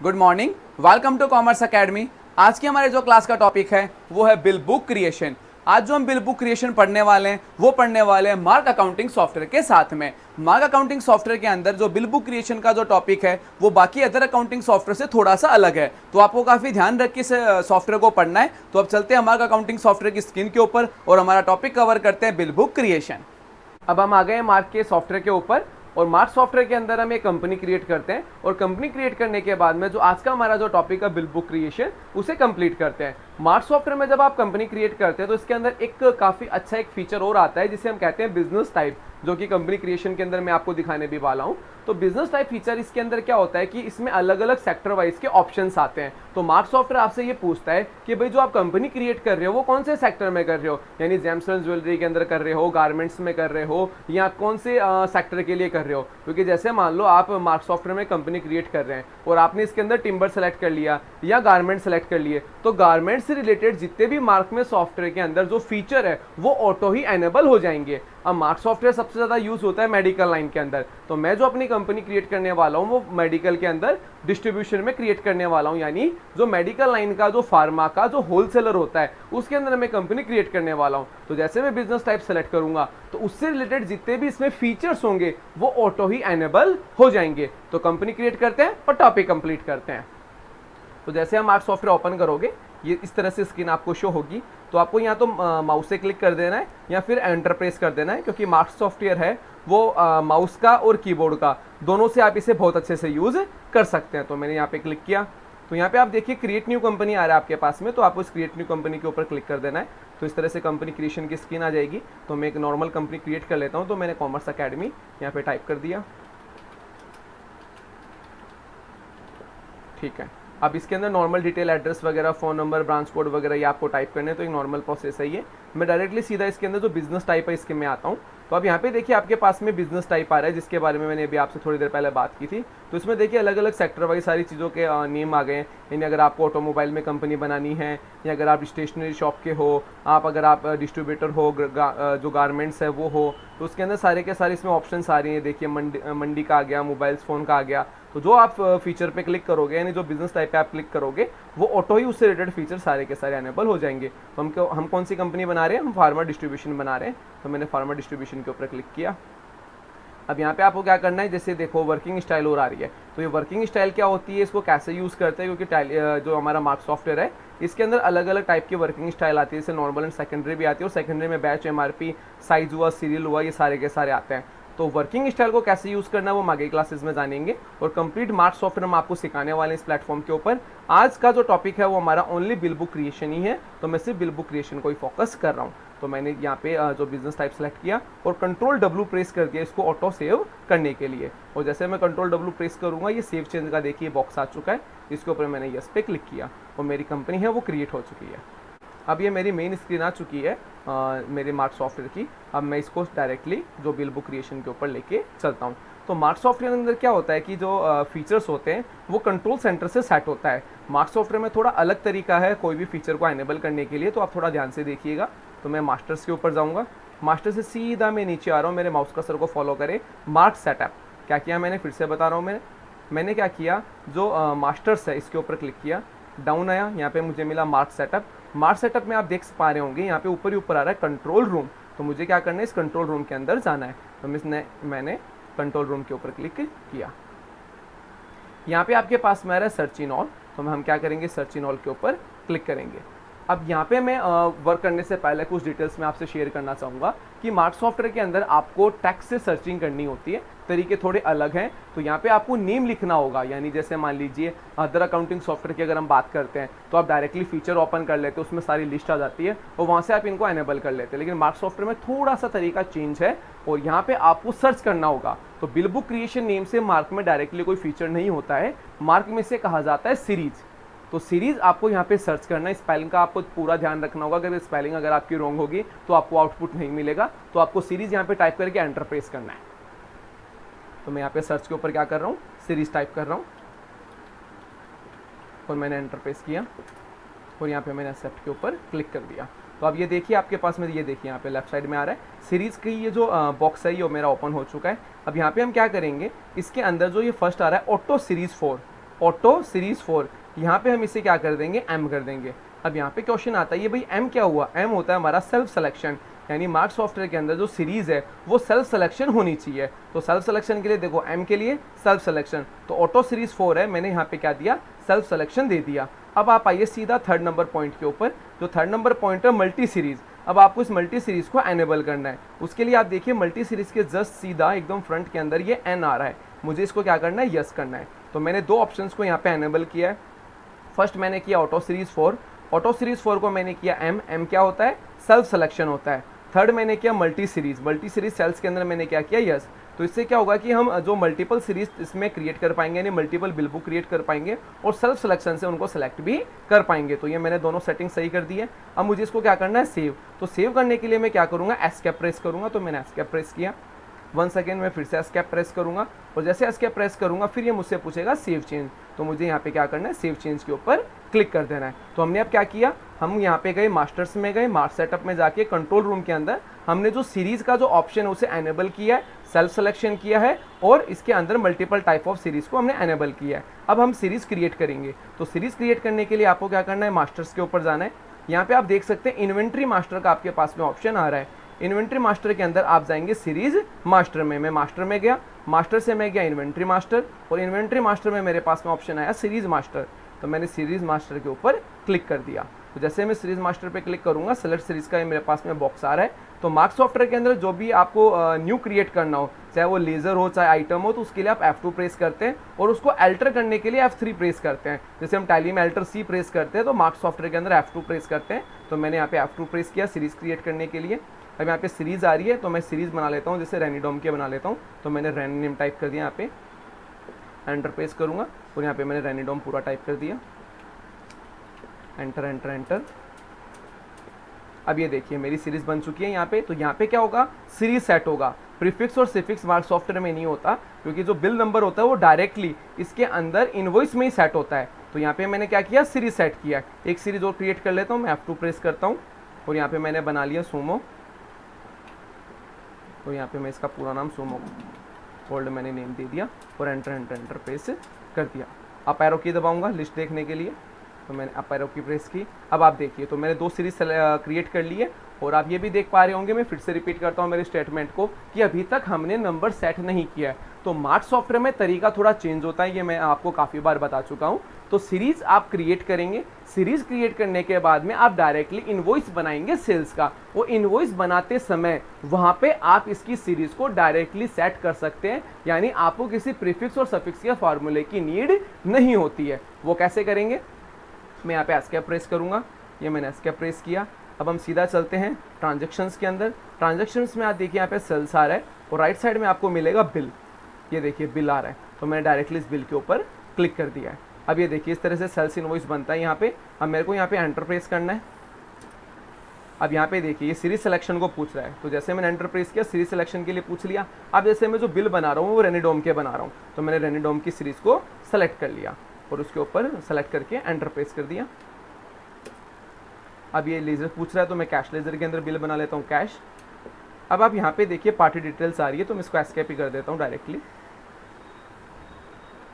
Good morning, welcome to commerce academy. आज की हमारे जो क्लास का टॉपिक है वो है बिल बुक क्रिएशन। आज जो हम बिल बुक क्रिएशन पढ़ने वाले हैं वो पढ़ने वाले हैं मार्क अकाउंटिंग सॉफ्टवेयर के साथ में। मार्क अकाउंटिंग सॉफ्टवेयर के अंदर जो बिल बुक क्रिएशन का जो टॉपिक है वो बाकी अदर अकाउंटिंग सॉफ्टवेयर से थोड़ा सा अलग है, तो आपको काफ़ी ध्यान रख के इस सॉफ्टवेयर को पढ़ना है। तो अब चलते हैं मार्क अकाउंटिंग सॉफ्टवेयर की स्क्रीन के ऊपर और हमारा टॉपिक कवर करते हैं बिल बुक क्रिएशन। अब हम आ गए हैं मार्क के सॉफ्टवेयर के ऊपर और मार्क सॉफ्टवेयर के अंदर हम एक कंपनी क्रिएट करते हैं और कंपनी क्रिएट करने के बाद में जो आज का हमारा जो टॉपिक है बिल बुक क्रिएशन उसे कंप्लीट करते हैं। मार्क सॉफ्टवेयर में जब आप कंपनी क्रिएट करते हैं तो इसके अंदर एक काफ़ी अच्छा एक फीचर और आता है जिसे हम कहते हैं बिजनेस टाइप, जो कि कंपनी क्रिएशन के अंदर मैं आपको दिखाने भी वाला हूँ। तो बिजनेस टाइप फीचर इसके अंदर क्या होता है कि इसमें अलग अलग सेक्टर वाइज के ऑप्शंस आते हैं। तो मार्क सॉफ्टवेयर आपसे ये पूछता है कि भाई जो आप कंपनी क्रिएट कर रहे हो वो कौन से सेक्टर में कर रहे हो, यानी जेम्स एंड ज्वेलरी के अंदर कर रहे हो, गारमेंट्स में कर रहे हो, या कौन से सेक्टर के लिए कर रहे हो। क्योंकि जैसे मान लो आप मार्क सॉफ्टवेयर में कंपनी क्रिएट कर रहे हैं और आपने इसके अंदर टिम्बर सेलेक्ट कर लिया या गारमेंट सेलेक्ट कर लिए, तो गारमेंट से रिलेटेड जितने भी मार्क में सॉफ्टवेयर के अंदर जो फीचर है वो ऑटो ही एनेबल हो जाएंगे। अब मार्क सॉफ्टवेयर सबसे ज़्यादा यूज होता है मेडिकल लाइन के अंदर, तो मैं जो अपनी कंपनी क्रिएट करने वाला हूँ वो मेडिकल के अंदर डिस्ट्रीब्यूशन में क्रिएट करने वाला हूँ, यानी जो मेडिकल लाइन का जो फार्मा का जो होलसेलर होता है उसके अंदर मैं कंपनी क्रिएट करने वाला हूँ। तो जैसे मैं बिजनेस टाइप सेलेक्ट करूंगा तो उससे रिलेटेड जितने भी इसमें फीचर्स होंगे वो ऑटो ही एनेबल हो जाएंगे। तो कंपनी क्रिएट करते हैं और टॉपिक कंप्लीट करते हैं। तो जैसे हम मार्क सॉफ्टवेयर ओपन करोगे ये इस तरह से स्क्रीन आपको शो होगी। तो आपको यहाँ तो माउस से क्लिक कर देना है या फिर एंटर प्रेस कर देना है, क्योंकि मार्क सॉफ्टवेयर है वो माउस का और कीबोर्ड का दोनों से आप इसे बहुत अच्छे से यूज़ कर सकते हैं। तो मैंने यहाँ पे क्लिक किया तो यहाँ पे आप देखिए क्रिएट न्यू कंपनी आ रहा है आपके पास में, तो आपको इस क्रिएट न्यू कंपनी के ऊपर क्लिक कर देना है। तो इस तरह से कंपनी क्रिएशन की स्क्रीन आ जाएगी। तो मैं एक नॉर्मल कंपनी क्रिएट कर लेता हूँ। तो मैंने कॉमर्स अकेडमी यहाँ पे टाइप कर दिया, ठीक है। अब इसके अंदर नॉर्मल डिटेल, एड्रेस वगैरह, फ़ोन नंबर, ब्रांच कोड वगैरह ये आपको टाइप करने हैं। तो एक नॉर्मल प्रोसेस है ये। मैं डायरेक्टली सीधा इसके अंदर जो बिजनेस टाइप है इसके में आता हूँ। तो अब यहाँ पे देखिए आपके पास में बिजनेस टाइप आ रहा है जिसके बारे में मैंने अभी आपसे थोड़ी देर पहले बात की थी। तो इसमें देखिए अलग अलग सेक्टर वाइज सारी चीज़ों के नेम आ गए हैं, यानी अगर आपको ऑटोमोबाइल में कंपनी बनानी है, या अगर आप स्टेशनरी शॉप के हो, अगर आप डिस्ट्रीब्यूटर हो, जो गारमेंट्स है वो हो, तो उसके अंदर सारे के सारे इसमें ऑप्शन आ रही हैं। देखिए मंडी का आ गया, मोबाइल्स फ़ोन का आ गया। तो जो आप फीचर पे क्लिक करोगे, यानी जो बिजनेस टाइप पे आप क्लिक करोगे वो ऑटो ही उससे रिलेटेड फीचर सारे के सारे एनेबल हो जाएंगे। तो हम कौन सी कंपनी बना रहे हैं, हम फार्मा डिस्ट्रीब्यूशन बना रहे हैं। तो मैंने फार्मा डिस्ट्रीब्यूशन के ऊपर क्लिक किया। अब यहाँ पे आपको क्या करना है, जैसे देखो वर्किंग स्टाइल और आ रही है। तो ये वर्किंग स्टाइल क्या होती है, इसको कैसे यूज़ करते हैं, क्योंकि जो हमारा मार्क सॉफ्टवेयर है इसके अंदर अलग अलग टाइप की वर्किंग स्टाइल आती है। जैसे नॉर्मल एंड सेकेंडरी भी आती है, और सेकेंडरी में बैच, एमआरपी, साइज हुआ, सीरियल हुआ, ये सारे के सारे आते हैं। तो वर्किंग स्टाइल को कैसे यूज़ करना है वो आगे क्लासेस में जानेंगे, और कंप्लीट मार्क सॉफ्टवेयर हम आपको सिखाने वाले हैं इस प्लेटफॉर्म के ऊपर। आज का जो टॉपिक है वो हमारा ओनली बिल बुक क्रिएशन ही है, तो मैं सिर्फ बिल बुक क्रिएशन को ही फोकस कर रहा हूँ। तो मैंने यहाँ पे जो बिजनेस टाइप सेलेक्ट किया और कंट्रोल W प्रेस कर दिया इसको ऑटो सेव करने के लिए। और जैसे मैं कंट्रोल W प्रेस करूँगा ये सेव चेंज का देखिए बॉक्स आ चुका है, इसके ऊपर मैंने यस पे क्लिक किया और मेरी कंपनी है वो क्रिएट हो चुकी है। अब ये मेरी मेन स्क्रीन आ चुकी है मेरे मार्क सॉफ्टवेयर की। अब मैं इसको डायरेक्टली जो बिल बुक क्रिएशन के ऊपर लेके चलता हूँ। तो मार्क सॉफ्टवेयर के अंदर क्या होता है कि जो फीचर्स होते हैं वो कंट्रोल सेंटर से सेट होता है। मार्क सॉफ्टवेयर में थोड़ा अलग तरीका है कोई भी फीचर को एनेबल करने के लिए, तो आप थोड़ा ध्यान से देखिएगा। तो मैं मास्टर्स के ऊपर जाऊँगा, मास्टर से सीधा मैं नीचे आ रहा हूँ, मेरे माउस कर्सर को फॉलो करें। मार्क सेटअप क्या किया मैंने, फिर से बता रहा हूँ मैंने क्या किया, जो मास्टर्स है इसके ऊपर क्लिक किया, डाउन आया, यहाँ पे मुझे मिला मार्क सेटअप। मार्क सेटअप में आप देख पा रहे होंगे यहाँ पे ऊपर ही ऊपर आ रहा है कंट्रोल रूम। तो मुझे क्या करना है, इस कंट्रोल रूम के अंदर जाना है। तो मैंने कंट्रोल रूम के ऊपर क्लिक किया। यहाँ पे आपके पास में आ रहा है सर्च इन ऑल, तो हम क्या करेंगे, सर्च इन ऑल के ऊपर क्लिक करेंगे। अब यहाँ पे मैं वर्क करने से पहले कुछ डिटेल्स में आपसे शेयर करना चाहूँगा कि मार्क सॉफ्टवेयर के अंदर आपको टेक्स्ट से सर्चिंग करनी होती है, तरीके थोड़े अलग हैं। तो यहाँ पे आपको नेम लिखना होगा, यानी जैसे मान लीजिए अदर अकाउंटिंग सॉफ्टवेयर की अगर हम बात करते हैं तो आप डायरेक्टली फीचर ओपन कर लेते हैं, उसमें सारी लिस्ट आ जाती है और वहाँ से आप इनको एनेबल कर लेते हैं। लेकिन मार्क सॉफ्टवेयर में थोड़ा सा तरीका चेंज है और यहाँ पे आपको सर्च करना होगा। तो बिल बुक क्रिएशन नेम से मार्क में डायरेक्टली कोई फीचर नहीं होता है, मार्क में से कहा जाता है सीरीज। तो सीरीज आपको यहाँ पे सर्च करना है। स्पेलिंग का आपको पूरा ध्यान रखना होगा, अगर स्पेलिंग अगर आपकी रॉन्ग होगी तो आपको आउटपुट नहीं मिलेगा। तो आपको सीरीज यहाँ पे टाइप करके एंटर प्रेस करना है। तो मैं यहाँ पे सर्च के ऊपर क्या कर रहा हूँ, सीरीज टाइप कर रहा हूँ और मैंने एंटर प्रेस किया और यहाँ पे मैंने एक्सेप्ट के ऊपर क्लिक कर दिया। तो अब ये देखिए आपके पास में, ये देखिए यहाँ पे लेफ्ट साइड में आ रहा है सीरीज़ की ये जो बॉक्स है ये मेरा ओपन हो चुका है। अब यहाँ पे हम क्या करेंगे, इसके अंदर जो ये फर्स्ट आ रहा है ऑटो सीरीज़ 4, ऑटो सीरीज 4, यहाँ पे हम इसे क्या कर देंगे, एम कर देंगे। अब यहाँ पे क्वेश्चन आता है ये भाई एम क्या हुआ, एम होता है हमारा सेल्फ सिलेक्शन, यानी मार्क सॉफ्टवेयर के अंदर जो सीरीज है वो सेल्फ सिलेक्शन होनी चाहिए। तो सेल्फ सिलेक्शन के लिए देखो एम के लिए सेल्फ सिलेक्शन, तो ऑटो सीरीज 4 है, मैंने यहाँ पे क्या दिया, सेल्फ सिलेक्शन दे दिया। अब आप आइए सीधा थर्ड नंबर पॉइंट के ऊपर, जो थर्ड नंबर पॉइंट है मल्टी सीरीज। अब आपको इस मल्टी सीरीज को एनेबल करना है, उसके लिए आप देखिए मल्टी सीरीज के जस्ट सीधा एकदम फ्रंट के अंदर ये एन आ रहा है, मुझे इसको क्या करना है, यस करना है। तो मैंने दो ऑप्शंस को यहाँ पे एनेबल किया है। फर्स्ट मैंने किया ऑटो सीरीज 4, ऑटो सीरीज 4 को मैंने किया एम, एम क्या होता है, सेल्फ सिलेक्शन होता है। थर्ड मैंने किया multi series, multi series sales के अंदर मैंने क्या किया, यस। तो इससे क्या होगा कि हम जो मल्टीपल सीरीज इसमें क्रिएट कर पाएंगे, यानी मल्टीपल बिल बुक क्रिएट कर पाएंगे और सेल्फ सिलेक्शन से उनको सेलेक्ट भी कर पाएंगे। तो ये मैंने दोनों सेटिंग सही कर दी है। अब मुझे इसको क्या करना है, सेव। तो सेव करने के लिए मैं क्या करूँगा, एस्केप प्रेस करूँगा। तो मैंने एस्केप प्रेस किया, 1 सेकेंड में फिर से एस्केप प्रेस करूँगा, और जैसे एस्केप प्रेस करूँगा फिर ये मुझसे पूछेगा सेव चेंज। तो मुझे यहाँ पे क्या करना है, सेव चेंज के ऊपर क्लिक कर देना है। तो हमने अब क्या किया, हम यहाँ पे गए मास्टर्स में, गए मार्क सेटअप में जाके कंट्रोल रूम के अंदर हमने जो सीरीज का जो ऑप्शन है उसे एनेबल किया है, सेल्फ सिलेक्शन किया है, और इसके अंदर मल्टीपल टाइप ऑफ सीरीज को हमने एनेबल किया है। अब हम सीरीज क्रिएट करेंगे। तो सीरीज क्रिएट करने के लिए आपको क्या करना है, मास्टर्स के ऊपर जाना है। यहाँ पे आप देख सकते हैं इन्वेंट्री मास्टर का आपके पास में ऑप्शन आ रहा है। इन्वेंट्री मास्टर के अंदर आप जाएंगे सीरीज मास्टर में, मैं मास्टर में गया, मास्टर से मैं गया इन्वेंट्री मास्टर, और इन्वेंट्री मास्टर में मेरे पास में ऑप्शन आया सीरीज मास्टर। तो मैंने सीरीज मास्टर के ऊपर क्लिक कर दिया। तो जैसे मैं सीरीज मास्टर पे क्लिक करूंगा, सेलेक्ट सीरीज का मेरे पास में बॉक्स आ रहा है। तो मार्क सॉफ्टवेयर के अंदर जो भी आपको न्यू क्रिएट करना हो, चाहे वो लेजर हो चाहे आइटम हो, तो उसके लिए आप F2 प्रेस करते हैं, और उसको अल्टर करने के लिए F3 प्रेस करते हैं। जैसे हम टैली में अल्टर C प्रेस करते हैं, तो मार्क सॉफ्टवेयर के अंदर F2 प्रेस करते हैं। तो मैंने यहाँ पे F2 प्रेस किया सीरीज क्रिएट करने के लिए। अब यहाँ पे सीरीज आ रही है, तो मैं सीरीज बना लेता हूँ, जैसे रैनिडोम के बना लेता हूँ। तो मैंने रैन नेम टाइप कर दिया, यहाँ पे एंटर प्रेस करूँगा, और यहाँ पे मैंने रैनिडोम पूरा टाइप कर दिया, एंटर एंटर एंटर। अब ये देखिए मेरी सीरीज बन चुकी है यहाँ पे। तो यहाँ पे क्या होगा, सीरीज सेट होगा। प्रीफिक्स और सिफिक्स मार्क सॉफ्टवेयर में नहीं होता, क्योंकि जो बिल नंबर होता है वो डायरेक्टली इसके अंदर इनवॉइस में ही सेट होता है। तो यहाँ पे मैंने क्या किया, सीरीज सेट किया। एक सीरीज और क्रिएट कर लेता हूँ, मैं F2 प्रेस करता हूँ, और यहाँ पे मैंने बना लिया सूमो। तो यहाँ पे मैं इसका पूरा नाम सूमो फोल्ड मैंने नेम दे दिया, और एंटर एंटर एंटर प्रेस कर दिया। अप एरो की दबाऊंगा लिस्ट देखने के लिए, तो मैंने अप एरो की प्रेस की। अब आप देखिए, तो मैंने 2 सीरीज क्रिएट कर लिए, और आप ये भी देख पा रहे होंगे, मैं फिर से रिपीट करता हूँ मेरे स्टेटमेंट को, कि अभी तक हमने नंबर सेट नहीं किया है। तो मार्क सॉफ्टवेयर में तरीका थोड़ा चेंज होता है, ये मैं आपको काफ़ी बार बता चुका हूँ। तो सीरीज आप क्रिएट करेंगे, सीरीज क्रिएट करने के बाद में आप डायरेक्टली इनवॉइस बनाएंगे सेल्स का। वो इनवॉइस बनाते समय वहाँ पे आप इसकी सीरीज को डायरेक्टली सेट कर सकते हैं, यानी आपको किसी प्रीफिक्स और सफिक्स या फार्मूले की नीड नहीं होती है। वो कैसे करेंगे, मैं यहाँ पे एस्केप प्रेस करूँगा, ये मैंने एस्केप प्रेस किया। अब हम सीधा चलते हैं ट्रांजैक्शंस के अंदर। ट्रांजैक्शंस में आप देखिए यहाँ पे सेल्स आ रहा है, और राइट साइड में आपको मिलेगा बिल। ये देखिए बिल आ रहा है, तो मैंने डायरेक्टली इस बिल के ऊपर क्लिक कर दिया है। अब ये देखिए इस तरह से सेल्स इनवॉइस बनता है यहाँ पे। अब मेरे को यहाँ पे एंटर प्रेस करना है। अब यहाँ पे देखिए ये सीरीज सिलेक्शन को पूछ रहा है, तो जैसे मैंने एंटर प्रेस किया, सीरीज सिलेक्शन के लिए पूछ लिया। अब जैसे मैं जो बिल बना रहा हूँ वो रेनिडोम के बना रहा हूँ, तो मैंने रेनिडोम की सीरीज को सेलेक्ट कर लिया, और उसके ऊपर सेलेक्ट करके एंटर प्रेस कर दिया। अब ये लेजर पूछ रहा है, तो मैं कैश लेजर के अंदर बिल बना लेता हूँ, कैश। अब आप यहाँ पे देखिए पार्टी डिटेल्स आ रही है, तो मैं इसको एस्केप ही कर देता हूँ डायरेक्टली।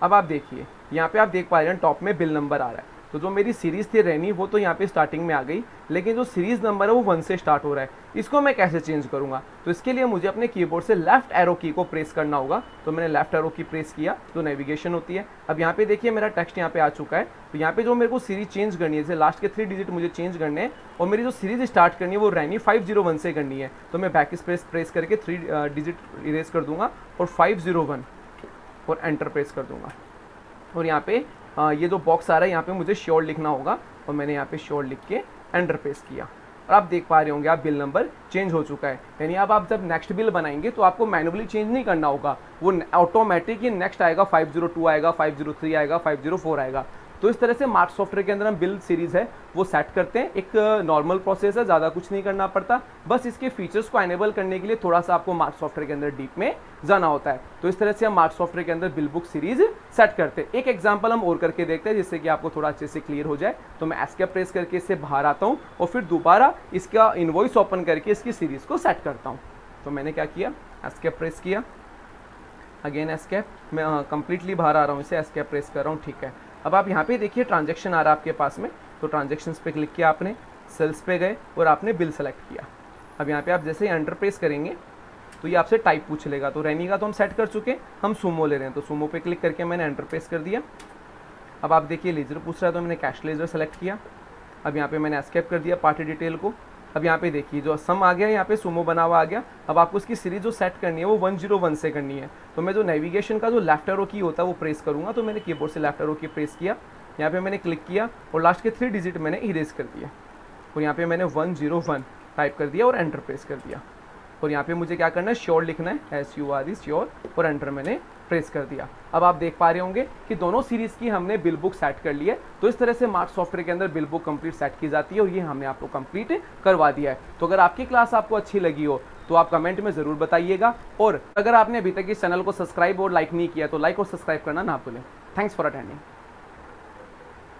अब आप देखिए यहाँ पे आप देख पा रहे हैं टॉप में बिल नंबर आ रहा है। तो जो मेरी सीरीज थी रेनी, वो तो यहाँ पे स्टार्टिंग में आ गई, लेकिन जो सीरीज नंबर है वो 1 से स्टार्ट हो रहा है। इसको मैं कैसे चेंज करूँगा, तो इसके लिए मुझे अपने कीबोर्ड से लेफ्ट एरो की को प्रेस करना होगा। तो मैंने लेफ्ट एरो की प्रेस किया, जो नेविगेशन होती है। अब यहाँ पे देखिए मेरा टेक्स्ट यहाँ पे आ चुका है। तो यहाँ पे जो मेरे को सीरीज चेंज करनी है, जैसे लास्ट के 3 डिजिट मुझे चेंज करने हैं, और मेरी जो सीरीज स्टार्ट करनी है वो रेनी 501 से करनी है। तो मैं बैक स्पेस प्रेस करके 3 डिजिट इरेज कर दूंगा, और 501 और एंटर प्रेस कर दूंगा। और यहाँ पे ये जो बॉक्स आ रहा है यहाँ पे मुझे श्योर लिखना होगा, और मैंने यहाँ पे श्योर लिख के एंटर प्रेस किया। और आप देख पा रहे होंगे आप बिल नंबर चेंज हो चुका है। यानी अब आप जब नेक्स्ट बिल बनाएंगे तो आपको मैनुअली चेंज नहीं करना होगा, वो ऑटोमेटिक ही नेक्स्ट आएगा, 502 आएगा, 503 आएगा, 504 आएगा। तो इस तरह से मार्क सॉफ्टवेयर के अंदर हम बिल सीरीज है वो सेट करते हैं। एक नॉर्मल प्रोसेस है, ज़्यादा कुछ नहीं करना पड़ता, बस इसके फीचर्स को एनेबल करने के लिए थोड़ा सा आपको मार्क सॉफ्टवेयर के अंदर डीप में जाना होता है। तो इस तरह से हम मार्क सॉफ्टवेयर के अंदर बिल बुक सीरीज सेट करते हैं। एक एग्जांपल हम और करके देखते हैं, जिससे कि आपको थोड़ा अच्छे से क्लियर हो जाए। तो मैं एस्केप प्रेस करके इससे बाहर आता हूँ, और फिर दोबारा इसका इनवॉइस ओपन करके इसकी सीरीज को सेट करता हूँ। तो मैंने क्या किया, एस्केप प्रेस किया, अगेन एस्केप, मैं कंप्लीटली बाहर आ रहा हूँ, इसे एस्केप प्रेस कर रहा हूँ, ठीक है। अब आप यहाँ पे देखिए ट्रांजेक्शन आ रहा है आपके पास में, तो ट्रांजेक्शन्स पे क्लिक किया आपने, सेल्स पे गए और आपने बिल सेलेक्ट किया। अब यहाँ पे आप जैसे ही एंटर प्रेस करेंगे तो ये आपसे टाइप पूछ लेगा, तो रैनी का तो हम सेट कर चुके, हम सूमो ले रहे हैं, तो सूमो पे क्लिक करके मैंने एंटर प्रेस कर दिया। अब आप देखिए लेजर पूछ रहा है, तो मैंने कैश लेजर सेलेक्ट किया। अब यहाँ पे मैंने एस्केप कर दिया पार्टी डिटेल को। अब यहाँ पे देखिए जो सम आ गया, यहाँ पे सूमो बना हुआ आ गया। अब आपको इसकी सीरीज जो सेट करनी है वो 101 से करनी है, तो मैं जो नेविगेशन का जो लेफ्ट एरो की होता है वो प्रेस करूँगा, तो मैंने कीबोर्ड से लेफ्ट एरो की प्रेस किया, यहाँ पे मैंने क्लिक किया और लास्ट के 3 डिजिट मैंने इरेज कर दिया, और यहाँ पे मैंने 101 टाइप कर दिया और एंटर प्रेस कर दिया। और यहाँ पे मुझे क्या करना है, श्योर लिखना है, SURE श्योर, और एंटर मैंने प्रेस कर दिया। अब आप देख पा रहे होंगे कि दोनों सीरीज़ की हमने बिल बुक सेट कर ली है। तो इस तरह से मार्क सॉफ्टवेयर के अंदर बिल बुक कंप्लीट सेट की जाती है, और ये हमने आपको कंप्लीट करवा दिया है। तो अगर आपकी क्लास आपको अच्छी लगी हो तो आप कमेंट में ज़रूर बताइएगा, और अगर आपने अभी तक इस चैनल को सब्सक्राइब और लाइक नहीं किया तो लाइक और सब्सक्राइब करना ना भूलें। Thanks for attending.